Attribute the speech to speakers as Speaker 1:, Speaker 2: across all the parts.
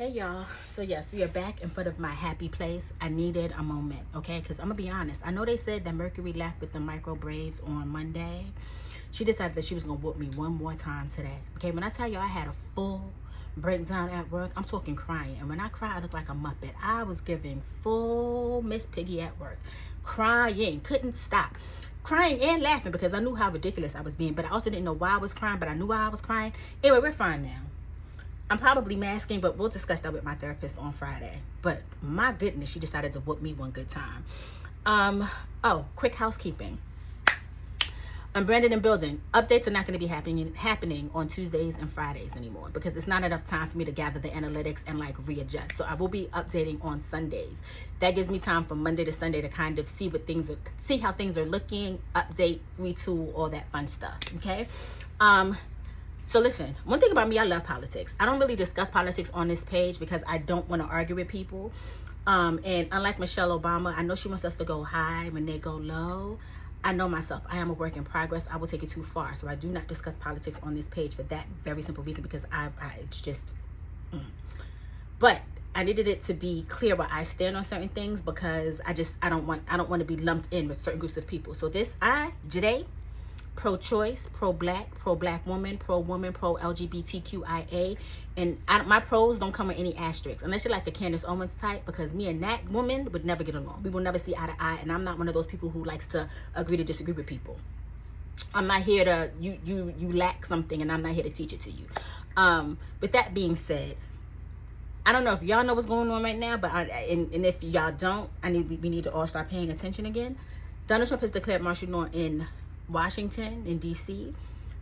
Speaker 1: Hey y'all, so yes, we are back in front of my happy place. I needed a moment, okay? Because I'm gonna be honest, I know they said that Mercury left with the micro braids on Monday. She decided that she was gonna whoop me one more time today, okay? When I tell you I had a full breakdown at work, I'm talking crying. And when I cry, I look like a Muppet. I was giving full Miss Piggy at work, crying, couldn't stop. Crying and laughing because I knew how ridiculous I was being, but I also didn't know why I was crying, but I knew why I was crying. Anyway, we're fine now. I'm probably masking, but we'll discuss that with my therapist on Friday. But my goodness, she decided to whoop me one good time. Oh, quick housekeeping. Unbranded Building. Updates are not going to be happening on Tuesdays and Fridays anymore because it's not enough time for me to gather the analytics and like readjust. So I will be updating on Sundays. That gives me time from Monday to Sunday to kind of see how things are looking, update, retool, all that fun stuff. Okay. So listen, one thing about me, I love politics. I don't really discuss politics on this page because I don't want to argue with people. And unlike Michelle Obama, I know she wants us to go high when they go low. I know myself. I am a work in progress. I will take it too far. So I do not discuss politics on this page for that very simple reason because it's just... But I needed it to be clear where I stand on certain things because I don't want to be lumped in with certain groups of people. So Jade, pro-choice, pro-black woman, pro-LGBTQIA, and my pros don't come with any asterisks unless you're like the Candace Owens type, because me and that woman would never get along. We will never see eye to eye, and I'm not one of those people who likes to agree to disagree with people. I'm not here to you lack something, and I'm not here to teach it to you. With that being said, I don't know if y'all know what's going on right now, but and if y'all don't, we need to all start paying attention again. Donald Trump has declared martial law in Washington, in DC,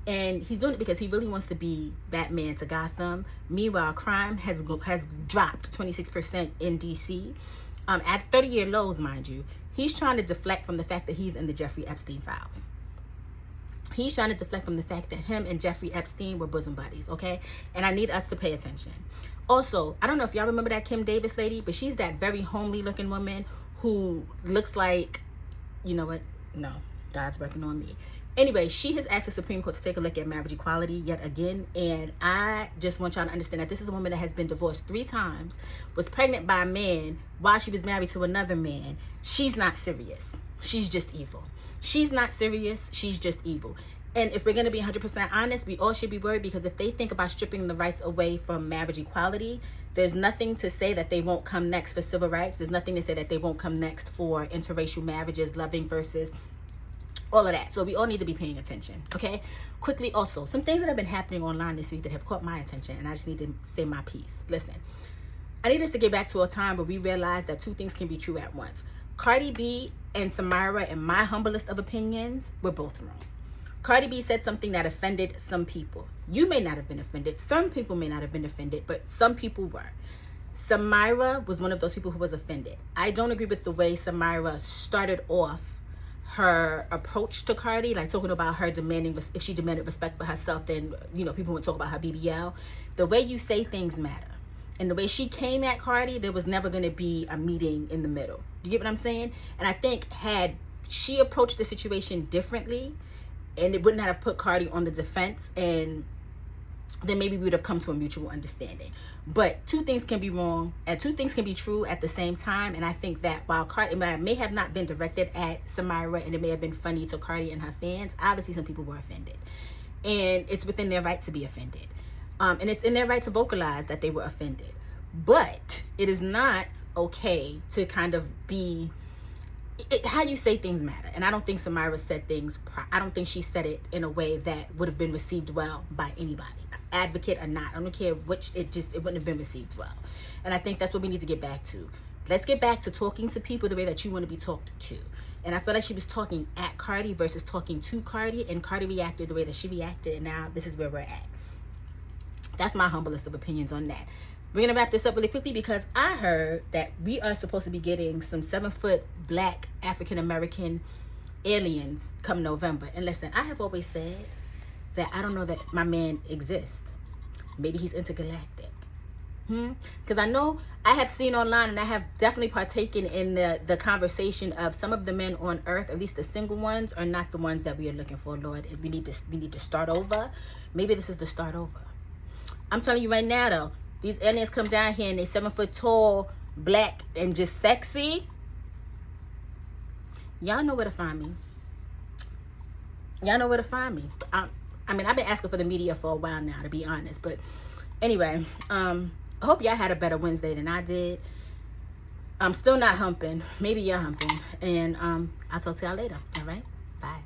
Speaker 1: and he's doing it because he really wants to be Batman to Gotham. Meanwhile, crime has dropped 26% in DC at 30-year lows, mind you. He's trying to deflect from the fact that he's in the Jeffrey Epstein files. He's trying to deflect from the fact that him and Jeffrey Epstein were bosom buddies, okay? And I need us to pay attention. Also, I don't know if y'all remember that Kim Davis lady, but she's that very homely looking woman who looks like, you know what? No. God's working on me. Anyway, she has asked the Supreme Court to take a look at marriage equality yet again. And I just want y'all to understand that this is a woman that has been divorced 3 times, was pregnant by a man while she was married to another man. She's not serious. She's just evil. She's not serious. She's just evil. And if we're going to be 100% honest, we all should be worried because if they think about stripping the rights away from marriage equality, there's nothing to say that they won't come next for civil rights. There's nothing to say that they won't come next for interracial marriages, loving versus all of that. So we all need to be paying attention, okay? Quickly, also, some things that have been happening online this week that have caught my attention, and I just need to say my piece. Listen, I need us to get back to a time where we realize that 2 things can be true at once. Cardi B and Samyra, in my humblest of opinions, were both wrong. Cardi B said something that offended some people. You may not have been offended. Some people may not have been offended, but some people were. Samyra was one of those people who was offended. I don't agree with the way Samyra started off her approach to Cardi, like talking about her demanding, if she demanded respect for herself, then, you know, people would talk about her BBL. The way you say things matter. And the way she came at Cardi, there was never going to be a meeting in the middle. Do you get what I'm saying? And I think had she approached the situation differently, and it wouldn't have put Cardi on the defense, and then maybe we would have come to a mutual understanding. But 2 things can be wrong and 2 things can be true at the same time. And I think that while Cardi may have not been directed at Samyra and it may have been funny to Cardi and her fans, obviously some people were offended. And it's within their right to be offended. And it's in their right to vocalize that they were offended. But it is not okay to kind of be... how you say things matter. And I don't think Samyra said things... I don't think she said it in a way that would have been received well by anybody. Advocate or not, I don't care which, it wouldn't have been received well. And I think that's what we need to get back to. Let's get back to talking to people the way that you want to be talked to. And I feel like she was talking at Cardi versus talking to Cardi, and Cardi reacted the way that she reacted, and now this is where we're at. That's my humblest of opinions on that. We're gonna wrap this up really quickly because I heard that we are supposed to be getting some 7-foot black African-American aliens come November. And listen, I have always said that I don't know that my man exists. Maybe he's intergalactic. Because I know I have seen online, and I have definitely partaken in the conversation of some of the men on earth, at least the single ones, are not the ones that we are looking for, Lord. We need to start over. Maybe this is the start over. I'm telling you right now, though, these aliens come down here and they 7 foot tall, black, and just sexy, y'all know where to find me. Y'all know where to find me. I mean, I've been asking for the media for a while now, to be honest. But anyway, I hope y'all had a better Wednesday than I did. I'm still not humping. Maybe you're humping. And I'll talk to y'all later. All right? Bye.